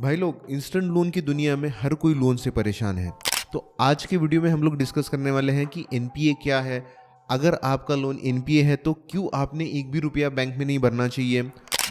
भाई लोग, instant loan की दुनिया में हर कोई लोन से परेशान है। तो आज के वीडियो में हम लोग डिस्कस करने वाले हैं कि एनपीए क्या है, अगर आपका लोन एनपीए है तो क्यों आपने एक भी रुपया बैंक में नहीं भरना चाहिए,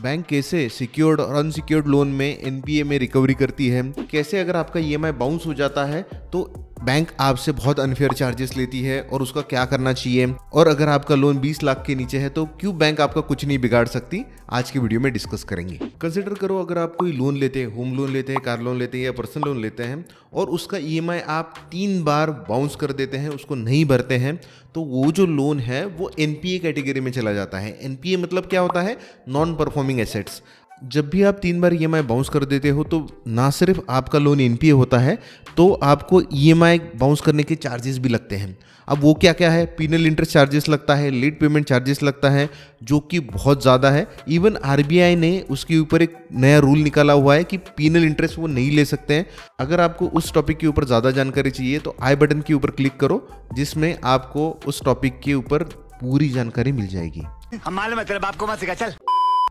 बैंक कैसे सिक्योर्ड और अनसिक्योर्ड लोन में एनपीए में रिकवरी करती है, कैसे अगर आपका ईएमआई बाउंस हो जाता है तो बैंक आपसे बहुत अनफेयर चार्जेस लेती है और उसका क्या करना चाहिए, और अगर आपका लोन 20 लाख के नीचे है तो क्यों बैंक आपका कुछ नहीं बिगाड़ सकती, आज की वीडियो में डिस्कस करेंगे। कंसिडर करो, अगर आप कोई लोन लेते हैं, होम लोन लेते हैं, कार लोन लेते हैं या पर्सनल लोन लेते हैं और उसका ईएमआई आप 3 बार बाउंस कर देते हैं, उसको नहीं भरते हैं, तो वो जो लोन है वो एनपीए कैटेगरी में चला जाता है। एनपीए मतलब क्या होता है? Non performing assets. जब भी आप 3 बार ईएमआई बाउंस कर देते हो तो ना सिर्फ आपका लोन एनपीए होता है, तो आपको ईएमआई बाउंस करने के चार्जेस भी लगते हैं। अब वो क्या क्या है? पीनल इंटरेस्ट चार्जेस लगता है, लेट पेमेंट चार्जेस लगता है, जो कि बहुत ज़्यादा है। इवन आरबीआई ने उसके ऊपर एक नया रूल निकाला हुआ है कि पीनल इंटरेस्ट वो नहीं ले सकते हैं। अगर आपको उस टॉपिक के ऊपर ज़्यादा जानकारी चाहिए तो आई बटन के ऊपर क्लिक करो, जिसमें आपको उस टॉपिक के ऊपर पूरी जानकारी मिल जाएगी। हम मालूम है तेरे बाप को मत सिखा, चल।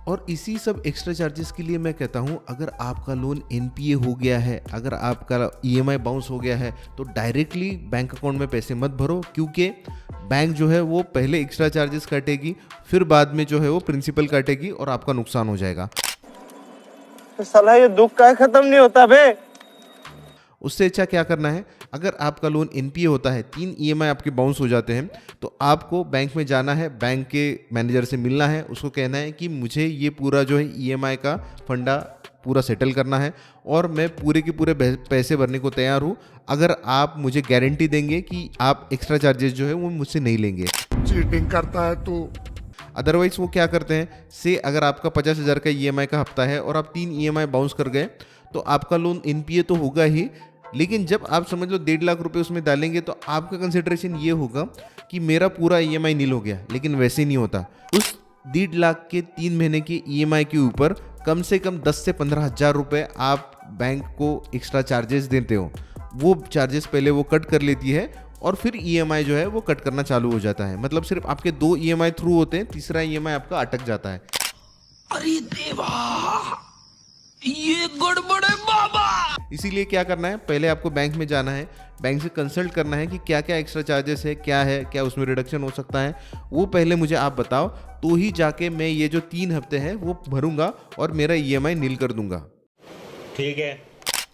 और इसी सब एक्स्ट्रा चार्जेस के लिए मैं कहता हूं, अगर आपका लोन एनपीए हो गया है, अगर आपका ईएमआई बाउंस हो गया है, तो डायरेक्टली बैंक अकाउंट में पैसे मत भरो, क्योंकि बैंक जो है वो पहले एक्स्ट्रा चार्जेस काटेगी, फिर बाद में जो है वो प्रिंसिपल काटेगी और आपका नुकसान हो जाएगा। तो साला ये दुख का खत्म नहीं होता बे। उससे अच्छा क्या करना है, अगर आपका लोन एनपीए होता है, 3 ईएमआई आपके बाउंस हो जाते हैं, तो आपको बैंक में जाना है, बैंक के मैनेजर से मिलना है, उसको कहना है कि मुझे ये पूरा जो है ईएमआई का फंडा पूरा सेटल करना है और मैं पूरे के पूरे पैसे भरने को तैयार हूँ, अगर आप मुझे गारंटी देंगे कि आप एक्स्ट्रा चार्जेस जो है वो मुझसे नहीं लेंगे। चीटिंग करता है तू। अदरवाइज वो क्या करते हैं, से अगर आपका 50,000 का ईएमआई का हफ्ता है और आप 3 ईएमआई बाउंस कर गए, तो आपका लोन एनपीए तो होगा ही, लेकिन जब आप समझ लो 1.5 लाख रुपए उसमें डालेंगे तो आपका कंसिडरेशन ये होगा कि मेरा पूरा ईएमआई नील हो गया। लेकिन वैसे नहीं होता। उस 1.5 लाख के 3 महीने के ईएमआई के ऊपर कम से कम 10 से 15,000 रुपये आप बैंक को एक्स्ट्रा चार्जेस देते हो। वो चार्जेस पहले वो कट कर लेती है और फिर ईएमआई जो है वो कट करना चालू हो जाता है। मतलब सिर्फ आपके 2 ईएमआई थ्रू होते हैं, तीसरा ईएमआई आपका अटक जाता है। अरे देवा, ये गड़बड़ है बाबा। इसीलिए क्या करना है, पहले आपको बैंक में जाना है, बैंक से कंसल्ट करना है कि क्या क्या एक्स्ट्रा चार्जेस है, क्या उसमें रिडक्शन हो सकता है, वो पहले मुझे आप बताओ, तो ही जाके मैं ये जो 3 हफ्ते हैं वो भरूंगा और मेरा ईएमआई नील कर दूंगा। ठीक है।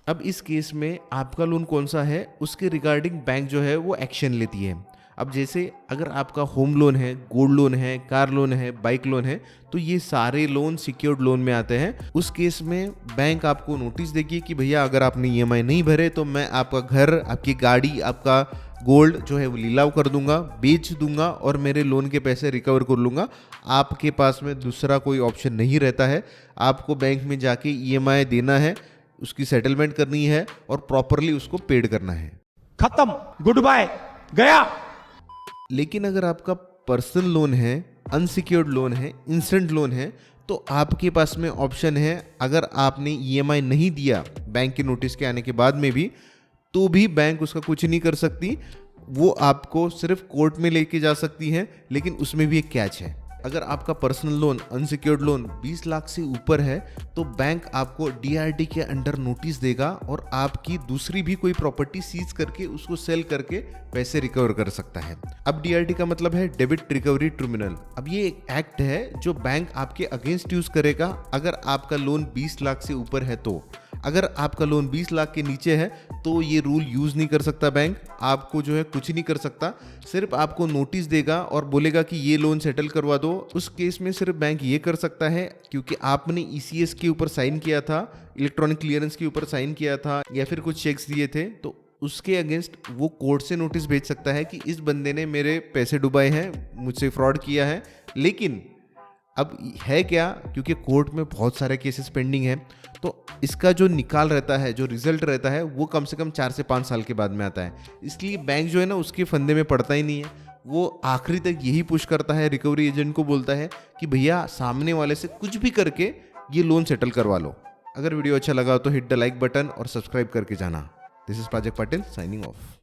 अब इस केस में आपका लोन कौन सा है, उसके रिगार्डिंग बैंक जो है वो एक्शन लेती है। अब जैसे अगर आपका होम लोन है, गोल्ड लोन है, कार लोन है, बाइक लोन है, तो ये सारे लोन सिक्योर्ड लोन में आते हैं। उस केस में बैंक आपको नोटिस देगी कि भैया अगर आपने ईएमआई नहीं भरे तो मैं आपका घर, आपकी गाड़ी, आपका गोल्ड जो है वो लीलाव कर दूंगा, बेच दूंगा और मेरे लोन के पैसे रिकवर कर लूँगा। आपके पास में दूसरा कोई ऑप्शन नहीं रहता है। आपको बैंक में जाके ईएमआई देना है, उसकी सेटलमेंट करनी है और प्रॉपरली उसको पेड करना है। खत्म, गुड बाय, गया। लेकिन अगर आपका पर्सनल लोन है, अनसिक्योर्ड लोन है, इंस्टेंट लोन है, तो आपके पास में ऑप्शन है, अगर आपने ईएमआई नहीं दिया बैंक के नोटिस के आने के बाद में भी, तो भी बैंक उसका कुछ नहीं कर सकती। वो आपको सिर्फ कोर्ट में लेके जा सकती है, लेकिन उसमें भी एक कैच है। अगर आपका personal loan, unsecured loan 20 lakh से ऊपर है, तो बैंक आपको डीआरटी के अंडर नोटिस देगा और आपकी दूसरी भी कोई प्रॉपर्टी सीज करके उसको सेल करके पैसे रिकवर कर सकता है। अब डीआरटी का मतलब है डेबिट रिकवरी ट्रिब्यूनल। अब ये एक एक्ट है जो बैंक आपके अगेंस्ट यूज करेगा अगर आपका लोन 20 लाख से ऊपर है तो। अगर आपका लोन 20 लाख के नीचे है तो ये रूल यूज़ नहीं कर सकता बैंक, आपको जो है कुछ नहीं कर सकता, सिर्फ आपको नोटिस देगा और बोलेगा कि ये लोन सेटल करवा दो। उस केस में सिर्फ बैंक ये कर सकता है क्योंकि आपने ईसीएस के ऊपर साइन किया था, इलेक्ट्रॉनिक क्लियरेंस के ऊपर साइन किया था या फिर कुछ चेक्स दिए थे, तो उसके अगेंस्ट वो कोर्ट से नोटिस भेज सकता है कि इस बंदे ने मेरे पैसे डुबाए हैं, मुझसे फ्रॉड किया है। लेकिन अब है क्या, क्योंकि कोर्ट में बहुत सारे केसेस पेंडिंग हैं, तो इसका जो निकाल रहता है, जो रिजल्ट रहता है, वो कम से कम 4 से 5 साल के बाद में आता है। इसलिए बैंक जो है ना उसके फंदे में पड़ता ही नहीं है। वो आखिरी तक यही पुश करता है, रिकवरी एजेंट को बोलता है कि भैया सामने वाले से कुछ भी करके ये लोन सेटल करवा लो। अगर वीडियो अच्छा लगा तो हिट द लाइक बटन और सब्सक्राइब करके जाना। This is Prajakt Patil signing off.